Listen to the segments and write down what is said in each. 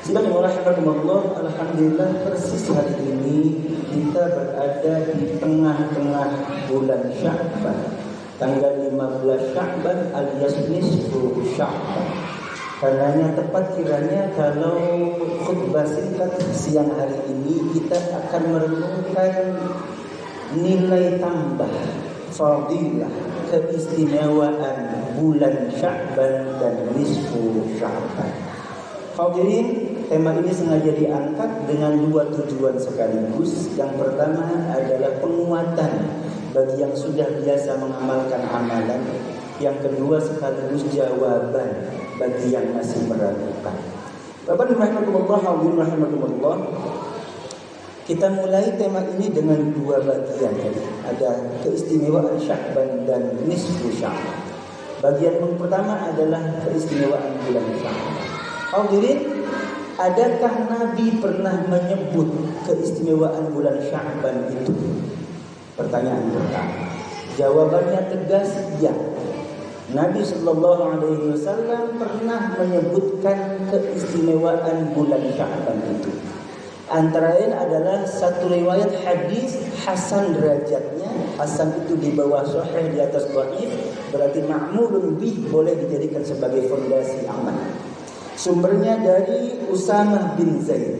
Sidang yang rahimakumullah, alhamdulillah persis hari ini kita berada di tengah-tengah bulan Sya'ban, tanggal 15 Sya'ban alias nisfu Sya'ban. Karenanya tepat kiranya kalau khutbah singkat siang hari ini kita akan merenungkan nilai tambah, fadilah, keistimewaan bulan Sya'ban dan nisfu Sya'ban. Hadirin, tema ini sengaja diangkat dengan dua tujuan sekaligus. Yang pertama adalah penguatan bagi yang sudah biasa mengamalkan amalan. Yang kedua sekaligus jawaban bagi yang masih meragukan. Bapak rahimahumullah, hadirin rahimakumullah. Kita mulai tema ini dengan dua bagian. Ada keistimewaan Sya'ban dan nisfu Sya'ban. Bagian yang pertama adalah keistimewaan bulan Sya'ban. Hadirin, adakah Nabi pernah menyebut keistimewaan bulan Sya'ban itu? Pertanyaan pertama. Jawabannya tegas ya. Nabi Shallallahu Alaihi Wasallam pernah menyebutkan keistimewaan bulan Sya'ban itu. Antara lain adalah satu riwayat hadis hasan derajatnya. Hasan itu di bawah sahih, di atas dhaif, berarti ma'mulun bih, boleh dijadikan sebagai fondasi aman. Sumbernya dari Usamah bin Zaid.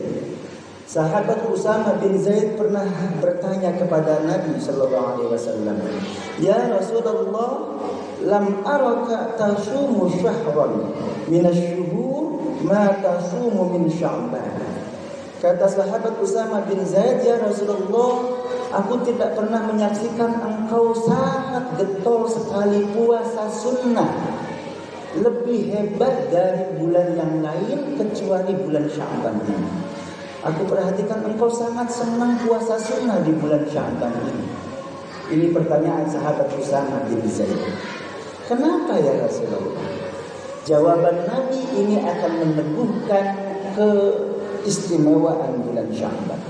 Sahabat Usamah bin Zaid pernah bertanya kepada Nabi sallallahu alaihi wasallam, "Ya Rasulullah, lam araka tasumu syahran min asy-syuhur ma tasumu min Sya'ban." Kata sahabat Usamah bin Zaid, "Ya Rasulullah, aku tidak pernah menyaksikan engkau sangat getol sekali puasa sunnah, lebih hebat dari bulan yang lain kecuali bulan Sya'ban ini. Aku perhatikan engkau sangat senang puasa sunnah di bulan Sya'ban ini." Ini pertanyaan sahabat Usamah bin Zaid. Kenapa ya Rasulullah? Jawaban Nabi ini akan meneguhkan keistimewaan bulan Sya'ban.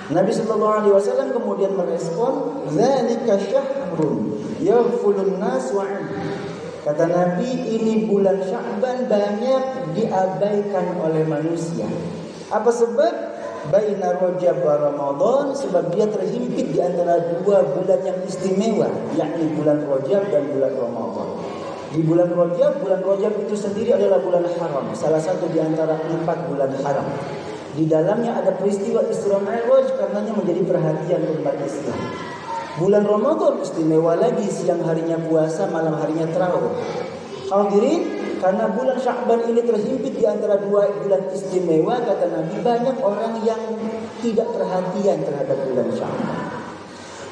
Nabi sallallahu alaihi wasallam kemudian merespon, "Dzalika syahrun yaghfulun nas wa 'an." Kata Nabi, ini bulan Sya'ban banyak diabaikan oleh manusia. Apa sebab? Baina Rajab wa Ramadan, sebab dia terhimpit di antara dua bulan yang istimewa, yakni bulan Rajab dan bulan Ramadan. Di bulan Rajab itu sendiri adalah bulan haram, salah satu di antara 4 bulan haram. Di dalamnya ada peristiwa Isra Mi'raj, karenanya menjadi perhatian umat Islam. Bulan Ramadan istimewa lagi, siang harinya puasa, malam harinya tarawih. Hadirin, karena bulan Sya'ban ini terhimpit di antara dua bulan istimewa, kata Nabi, banyak orang yang tidak perhatian terhadap bulan Sya'ban.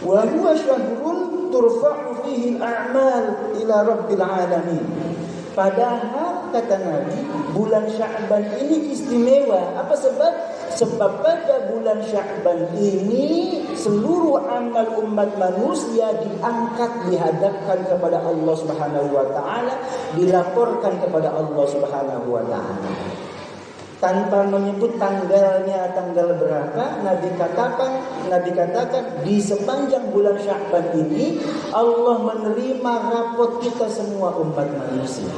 Wa huwa syahrun turfa'u fihi al-a'mal ila rabbil alamin. Padahal kata Nabi, bulan Sya'ban ini istimewa. Apa sebab? Sebab pada bulan Sya'ban ini seluruh amal umat manusia diangkat, dihadapkan kepada Allah Subhanahu wa taala, dilaporkan kepada Allah Subhanahu wa taala. Tanpa menyebut tanggalnya, tanggal berapa, Nabi katakan di sepanjang bulan Sya'ban ini Allah menerima rapot kita semua umat manusia.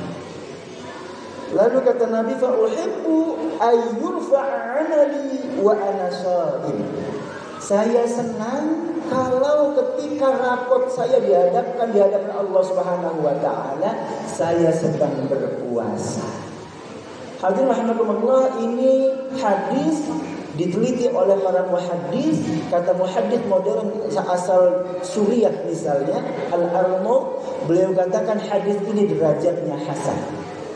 Lalu kata Nabi, fa uhibbu ayyurfa'a 'amali wa ana sha'im. Saya senang kalau ketika rapot saya dihadapkan di hadapan Allah Subhanahu wa taala, saya sedang berpuasa. Hadirin rahimakumullah, ini hadis diteliti oleh para muhaddis. Kata muhaddis modern asal Suriah misalnya, Al-Arnaud, beliau katakan hadis ini derajatnya hasan.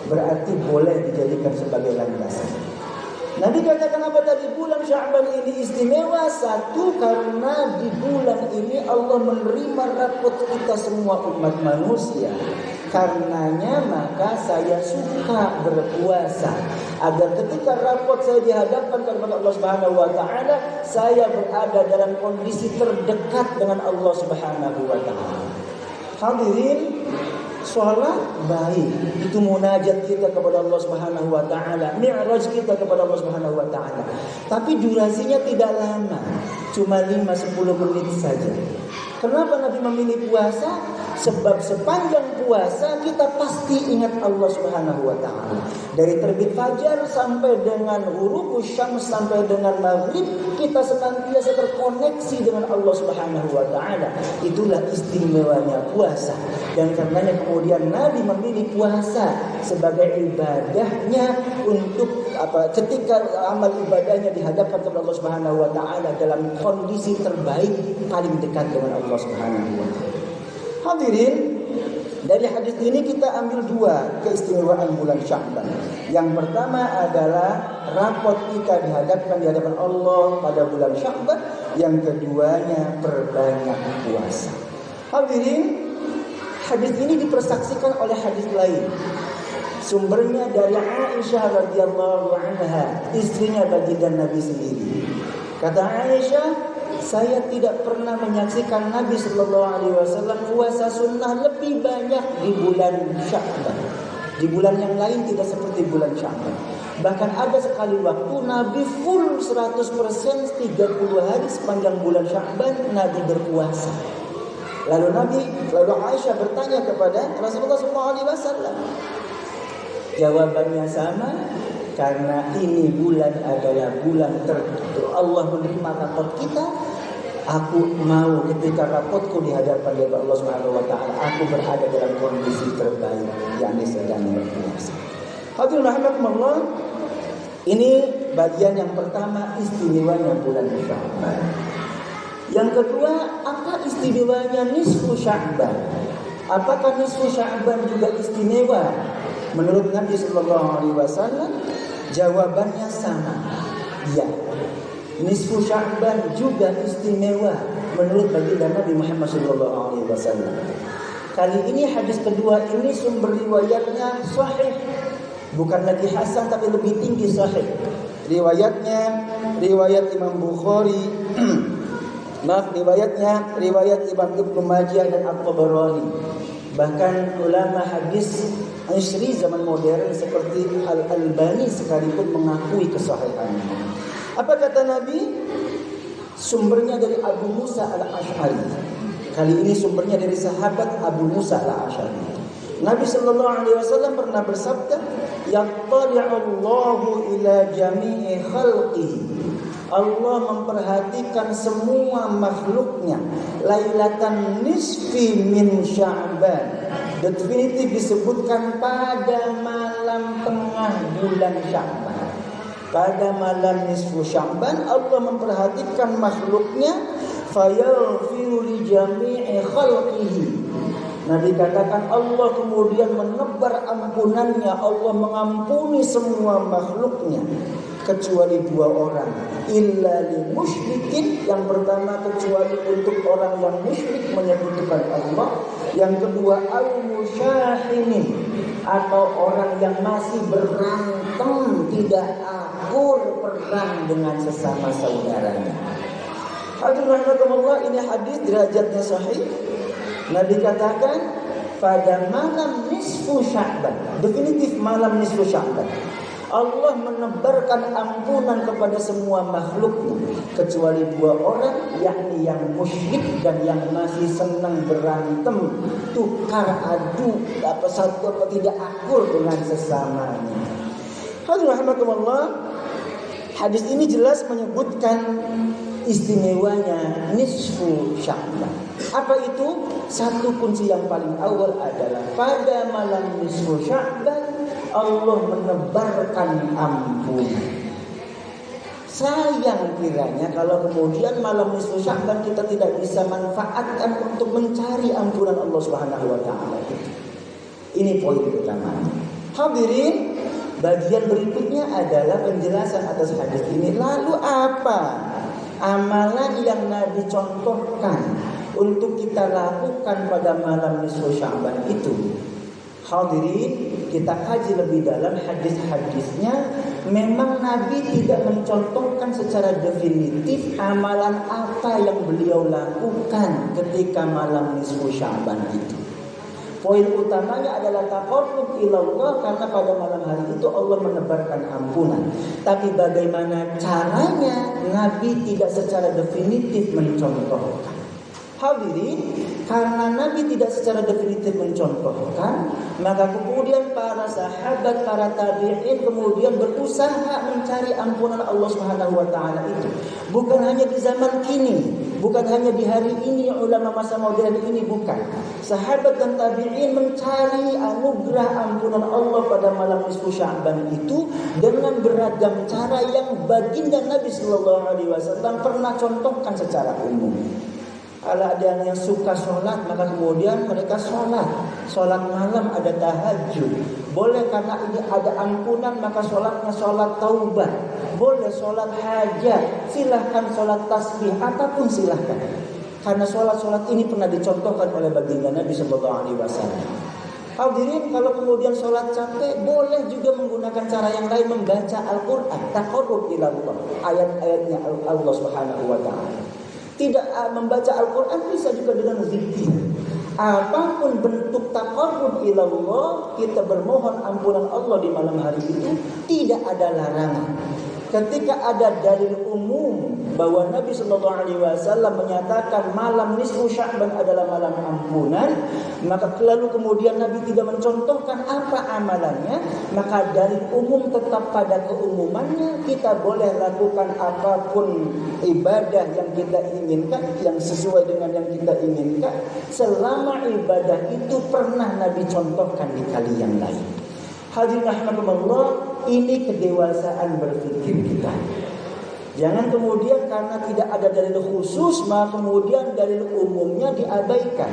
Berarti boleh dijadikan sebagai landasan. Nabi katakan apa tadi? Bulan Sya'ban ini istimewa. Satu, karena di bulan ini Allah menerima rapot kita semua umat manusia. Karenanya maka saya suka berpuasa, agar ketika rapot saya dihadapkan kepada Allah Subhanahu wa taala, saya berada dalam kondisi terdekat dengan Allah Subhanahu wa taala. Hadirin, Sholat baik, itu munajat kita kepada Allah Subhanahu wa taala, mi'raj kita kepada Allah Subhanahu wa taala. Tapi durasinya tidak lama, cuma 5-10 menit saja. Kenapa Nabi memilih puasa? Sebab sepanjang puasa kita pasti ingat Allah Subhanahu wa taala. Dari terbit fajar sampai dengan ghurubus syams sampai dengan maghrib, kita senantiasa terkoneksi dengan Allah Subhanahu wa taala. Itulah istimewanya puasa. Dan karenanya kemudian Nabi memilih puasa sebagai ibadahnya untuk ketika amal ibadahnya dihadapkan kepada Allah Subhanahu wa taala dalam kondisi terbaik, paling dekat dengan Allah Subhanahu wa taala. Hadirin, dari hadis ini kita ambil 2 keistimewaan bulan Sya'ban. Yang pertama adalah rapot kita dihadapkan di hadapan Allah pada bulan Sya'ban. Yang keduanya perbanyak puasa. Hadirin, hadis ini dipersaksikan oleh hadis lain. Sumbernya dari Aisyah radhiyallahu anha, istrinya baginda Nabi sendiri. Kata Aisyah, saya tidak pernah menyaksikan Nabi Sallallahu Alaihi Wasallam puasa sunnah lebih banyak di bulan Sya'ban. Di bulan yang lain tidak seperti bulan Sya'ban. Bahkan ada sekali waktu Nabi full 100% 30 hari sepanjang bulan Sya'ban Nabi berpuasa. Lalu Aisyah bertanya kepada Rasulullah Sallallahu Alaihi Wasallam. Jawabannya sama, karena ini bulan adalah bulan tertentu. Allah menerima rapot kita. Aku mau ketika rapotku dihadapan dari Allah Subhanahu wa taala, aku berada dalam kondisi terbaik, yakni sedang berpuasa. Hadirin rahimakumullah, ini bagian yang pertama istimewanya bulan Sya'ban. Yang kedua, apa istimewanya nisfu Sya'ban? Apakah nisfu Sya'ban juga istimewa? Menurut Nabi Sallallahu Alaihi Wasallam, jawabannya sama, ya. Nisfu Sya'ban juga istimewa menurut baginda Nabi Muhammad Sallallahu Alaihi Wasallam. Kali ini hadis kedua ini sumber riwayatnya sahih, bukan lagi hasan tapi lebih tinggi sahih. Riwayatnya riwayat Imam Bukhari, riwayat Imam Ibnu Majah dan At-Tabarani. Bahkan ulama hadis Asyri zaman modern seperti Al-Albani sekalipun mengakui kesahihannya. Apa kata Nabi? Sumbernya dari Abu Musa al-Ash'ari. Kali ini sumbernya dari sahabat Abu Musa al-Ash'ari. Nabi Sallallahu Alaihi Wasallam pernah bersabda, "Yattali'allahu ila jami'i khalqihi." Allah memperhatikan semua makhluknya. Lailatan nisfi min Sya'ban. Definitif disebutkan pada malam tengah bulan Sya'ban. Pada malam nisfu Sya'ban Allah memperhatikan makhluknya, fayaghfiru li jami'i khalqihi. Nabi katakan Allah kemudian menebar ampunannya, Allah mengampuni semua makhluknya kecuali 2 orang, illa li musyrikin. Yang pertama kecuali untuk orang yang musyrik menyekutukan Allah. Yang kedua al musyahinin, atau orang yang masih berantem, tidak akur perang dengan sesama saudaranya. Hadirin rahimakumullah, ini hadis derajatnya sahih. Nabi katakan pada malam nisfu Sya'ban, definitif malam nisfu Sya'ban, Allah menebarkan ampunan kepada semua makhluknya kecuali 2 orang, yakni yang musyrik dan yang masih senang berantem, tukar adu, satu tidak akur dengan sesamanya. Hadirin rahimakumullah, hadis ini jelas menyebutkan istimewanya nisfu Sya'ban. Apa itu? Satu kunci yang paling awal adalah pada malam nisfu Sya'ban Allah menebarkan ampunan. Sayang kiranya kalau kemudian malam nisfu Sya'ban kita tidak bisa manfaatkan untuk mencari ampunan Allah Subhanahu wa taala. Ini poin pertama. Hadirin, bagian berikutnya adalah penjelasan atas hadis ini. Lalu apa amalan yang Nabi contohkan untuk kita lakukan pada malam nisfu Sya'ban itu? Hadirin, kita kaji lebih dalam hadis-hadisnya. Memang Nabi tidak mencontohkan secara definitif amalan apa yang beliau lakukan ketika malam nisfu Sya'ban itu. Poin utamanya adalah taqarrub ilallah, karena pada malam hari itu Allah menebarkan ampunan. Tapi bagaimana caranya? Nabi tidak secara definitif mencontohkan. Hadirin, karena Nabi tidak secara definitif mencontohkan, maka kemudian para sahabat, para tabi'in kemudian berusaha mencari ampunan Allah Subhanahu wa taala itu. Bukan hanya di zaman kini, bukan hanya di hari ini ulama masa modern ini, bukan. Sahabat dan tabi'in mencari anugerah ampunan Allah pada malam nisfu Sya'ban itu dengan beragam cara yang baginda Nabi sallallahu alaihi wasallam pernah contohkan secara umum. Kalau ada yang suka sholat, maka kemudian mereka sholat malam, ada tahajud. Boleh karena ini ada ampunan, maka sholatnya sholat taubat. Boleh sholat hajat, silahkan sholat tasbih, apapun silahkan. Karena sholat ini pernah dicontohkan oleh baginda Nabi Sallallahu Alaihi Wasallam. Hadirin, kalau kemudian sholat capek, boleh juga menggunakan cara yang lain, membaca Al-Quran, taqarrub ilallah, ayat-ayatnya Allah Subhanahu Wa Taala. Tidak membaca Al-Quran bisa juga dengan zikir. Apapun bentuk taqarrub ilallah, kita bermohon ampunan Allah di malam hari itu, tidak ada larangan. Ketika ada dalil umum bahwa Nabi Sallallahu Alaihi Wasallam menyatakan malam nisfu Sya'ban adalah malam ampunan, maka lalu kemudian Nabi tidak mencontohkan apa amalannya, maka dalil umum tetap pada keumumannya. Kita boleh lakukan apapun ibadah yang kita inginkan, yang sesuai dengan yang kita inginkan, selama ibadah itu pernah Nabi contohkan di kali yang lain. Hadirin rahimakumullah, ini kedewasaan berpikir kita. Jangan kemudian karena tidak ada dalil khusus, maka kemudian dalil umumnya diabaikan.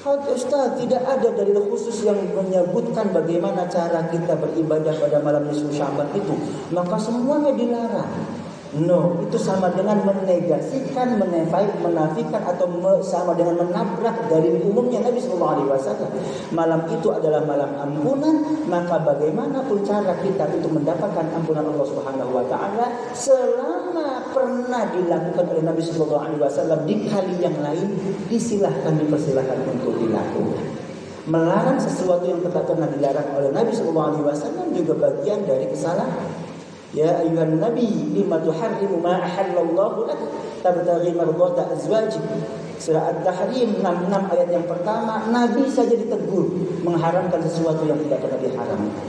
Ustaz, tidak ada dalil khusus yang menyebutkan bagaimana cara kita beribadah pada malam nisfu Sya'ban itu, maka semuanya dilarang. No, itu sama dengan menegasikan, menafikan atau sama dengan menabrak dari umumnya Nabi Sallallahu Alaihi Wasallam. Malam itu adalah malam ampunan, maka bagaimanapun cara kita untuk mendapatkan ampunan Allah Subhanahu Wa Taala, selama pernah dilakukan oleh Nabi Sallallahu Alaihi Wasallam di kali yang lain, dipersilahkan untuk dilakukan. Melarang sesuatu yang tidak pernah dilarang oleh Nabi Sallallahu Alaihi Wasallam juga bagian dari kesalahan. Ya ayuhan nabi lima tuharrimu ma ahallallahu lak tabtaghi mardata azwajik. Surah At-Tahrim 66 ayat yang pertama, Nabi saja ditegur mengharamkan sesuatu yang tidak pernah diharamkan.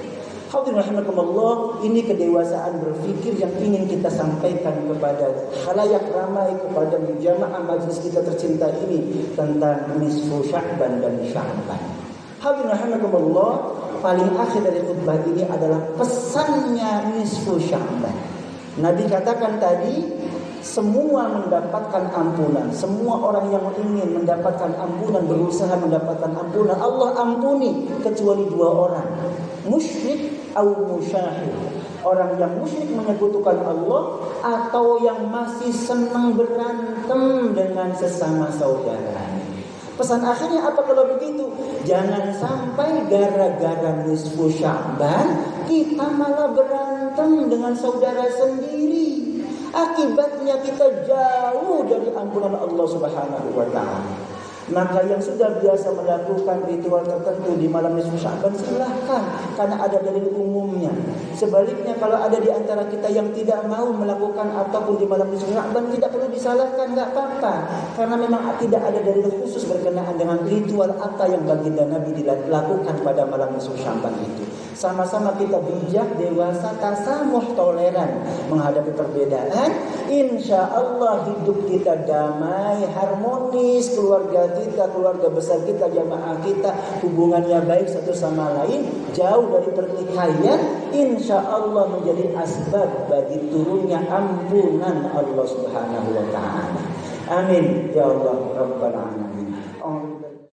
Hadirin rahimakumullah, ini kedewasaan berpikir yang ingin kita sampaikan kepada khalayak ramai, kepada jamaah majlis kita tercinta ini tentang nisfu Sya'ban dan Sya'ban. Hadirin rahimakumullah, paling akhir dari khutbah ini adalah pesannya nisfu Sya'ban. Nabi katakan tadi, semua mendapatkan ampunan. Semua orang yang ingin mendapatkan ampunan, berusaha mendapatkan ampunan, Allah ampuni kecuali dua orang, musyrik atau musyahid. Orang yang musyrik menyekutukan Allah, atau yang masih senang berantem dengan sesama saudara. Pesan akhirnya apa kalau begitu? Jangan sampai gara-gara nisfu Sya'ban kita malah berantem dengan saudara sendiri. Akibatnya kita jauh dari ampunan Allah Subhanahu wa taala. Maka yang sudah biasa melakukan ritual tertentu di malam nisfu Sya'ban, silahkan, karena ada dalil umumnya. Sebaliknya kalau ada di antara kita yang tidak mau melakukan ataupun di malam nisfu Sya'ban, tidak perlu disalahkan, enggak apa-apa. Karena memang tidak ada dalil khusus berkenaan dengan ritual apa yang baginda Nabi dilakukan pada malam nisfu Sya'ban itu. Sama-sama kita bijak, dewasa, tasamuh, toleran menghadapi perbedaan. Insya Allah hidup kita damai, harmonis, keluarga kita, keluarga besar kita, jamaah kita, hubungannya baik satu sama lain, jauh dari pertikaian. Insya Allah menjadi asbab bagi turunnya ampunan Allah Subhanahu wa taala. Amin ya Allah rabbal alamin.